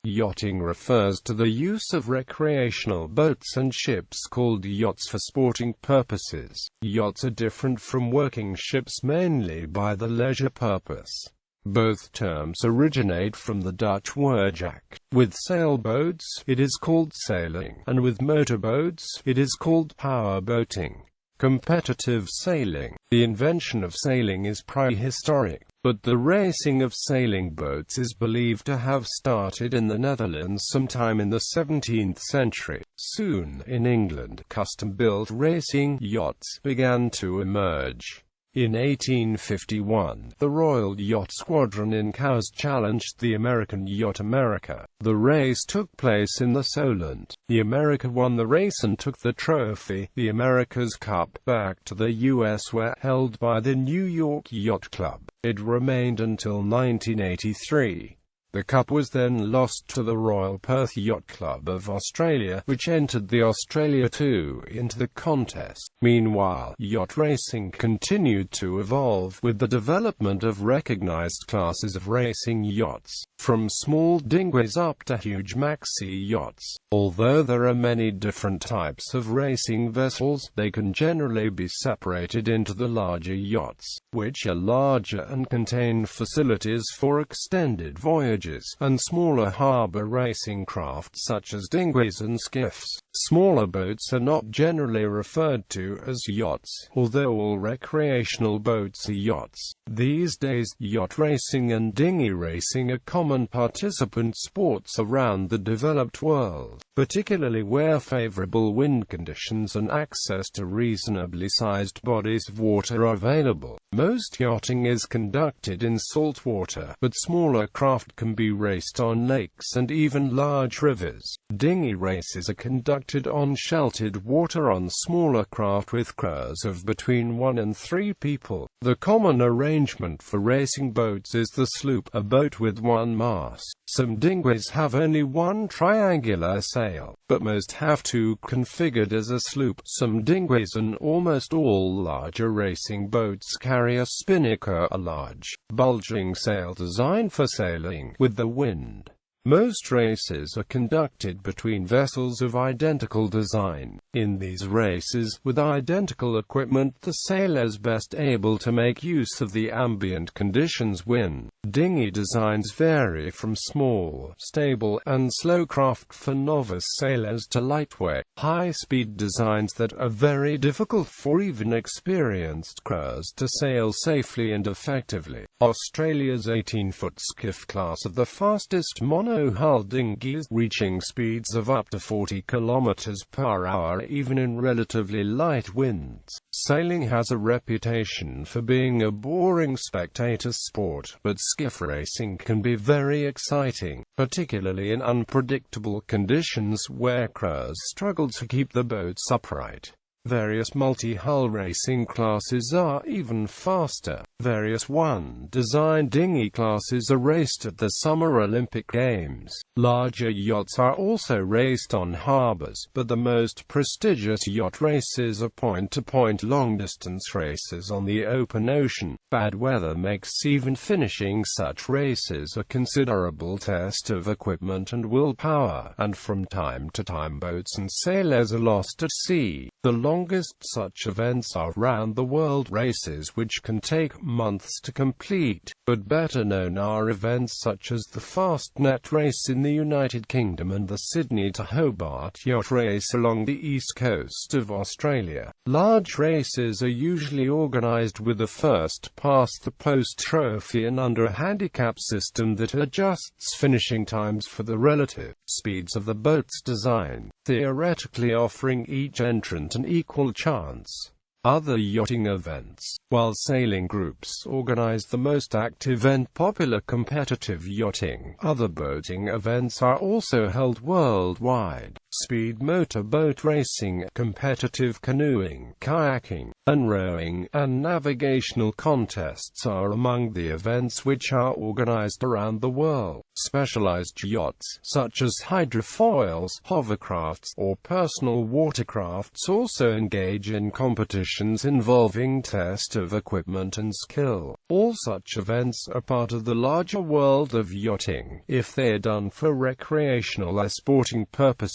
Yachting refers to the use of recreational boats and ships called yachts for sporting purposes. Yachts are different from working ships mainly by the leisure purpose. Both terms originate from the Dutch word jacht. With sailboats, it is called sailing, and with motorboats, it is called powerboating. Competitive sailing. The invention of sailing is prehistoric, but the racing of sailing boats is believed to have started in the Netherlands sometime in the 17th century. Soon, in England, custom-built racing yachts began to emerge. In 1851, the Royal Yacht Squadron in Cowes challenged the American yacht America. The race took place in the Solent. The America won the race and took the trophy, the America's Cup, back to the U.S. where held by the New York Yacht Club. It remained until 1983. The cup was then lost to the Royal Perth Yacht Club of Australia, which entered the Australia II into the contest. Meanwhile, yacht racing continued to evolve, with the development of recognized classes of racing yachts, from small dinghies up to huge maxi yachts. Although there are many different types of racing vessels, they can generally be separated into the larger yachts, which are larger and contain facilities for extended voyages, and smaller harbor racing craft such as dinghies and skiffs. Smaller boats are not generally referred to as yachts, although all recreational boats are yachts. These days, yacht racing and dinghy racing are common participant sports around the developed world, particularly where favorable wind conditions and access to reasonably sized bodies of water are available. Most yachting is conducted in salt water, but smaller craft can be raced on lakes and even large rivers. Dinghy races are conducted on sheltered water on smaller craft with crews of between 1 and 3 people. The common arrangement for racing boats is the sloop, a boat with one mast. Some dinghies have only one triangular sail, but most have two, configured as a sloop. Some dinghies and almost all larger racing boats carry a spinnaker, a large, bulging sail designed for sailing with the wind. Most races are conducted between vessels of identical design. In these races, with identical equipment, the sailor is best able to make use of the ambient conditions win. Dinghy designs vary from small, stable, and slow craft for novice sailors to lightweight, high-speed designs that are very difficult for even experienced crews to sail safely and effectively. Australia's 18-foot skiff class are the fastest mono-hull dinghies, reaching speeds of up to 40 km/h even in relatively light winds. Sailing has a reputation for being a boring spectator sport, but skiff racing can be very exciting, particularly in unpredictable conditions where crews struggle to keep the boats upright. Various multi-hull racing classes are even faster. Various one-design dinghy classes are raced at the Summer Olympic Games. Larger yachts are also raced on harbors, but the most prestigious yacht races are point-to-point long-distance races on the open ocean. Bad weather makes even finishing such races a considerable test of equipment and willpower, and from time to time boats and sailors are lost at sea. The longest such events are round-the-world races, which can take months to complete, but better known are events such as the Fastnet race in the United Kingdom and the Sydney to Hobart yacht race along the east coast of Australia. Large races are usually organised with a first-past-the-post trophy and under a handicap system that adjusts finishing times for the relative speeds of the boat's design, theoretically offering each entrant an equal chance. Other yachting events. While sailing groups organize the most active and popular competitive yachting, other boating events are also held worldwide. high-speed motorboat racing, competitive canoeing, kayaking, and rowing, and navigational contests are among the events which are organized around the world. Specialized yachts, such as hydrofoils, hovercrafts, or personal watercrafts also engage in competitions involving test of equipment and skill. All such events are part of the larger world of yachting, if they are done for recreational or sporting purposes.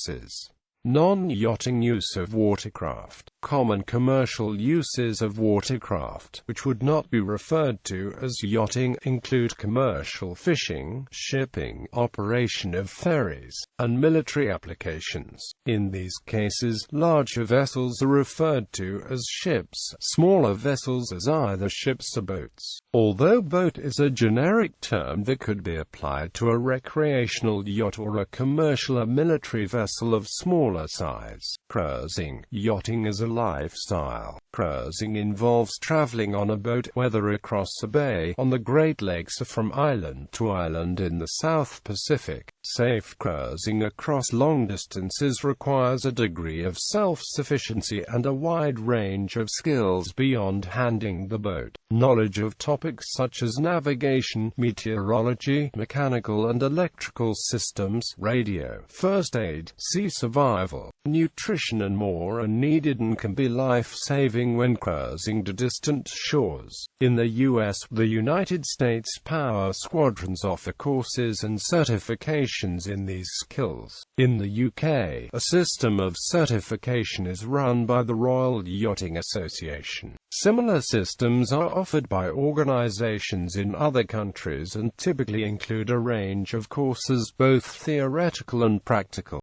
Non-yachting use of watercraft. Common commercial uses of watercraft, which would not be referred to as yachting, include commercial fishing, shipping, operation of ferries, and military applications. In these cases, larger vessels are referred to as ships, smaller vessels as either ships or boats. Although boat is a generic term that could be applied to a recreational yacht or a commercial or military vessel of smaller size. Cruising. Yachting is a lifestyle. Cruising involves traveling on a boat, whether across a bay, on the Great Lakes, or from island to island in the South Pacific. Safe cruising across long distances requires a degree of self-sufficiency and a wide range of skills beyond handling the boat. Knowledge of topics such as navigation, meteorology, mechanical and electrical systems, radio, first aid, sea survival, nutrition and more are needed and can be life-saving when cruising to distant shores. In the U.S., the United States Power Squadrons offer courses and certifications in these skills. In the UK, a system of certification is run by the Royal Yachting Association. Similar systems are offered by organizations in other countries and typically include a range of courses, both theoretical and practical.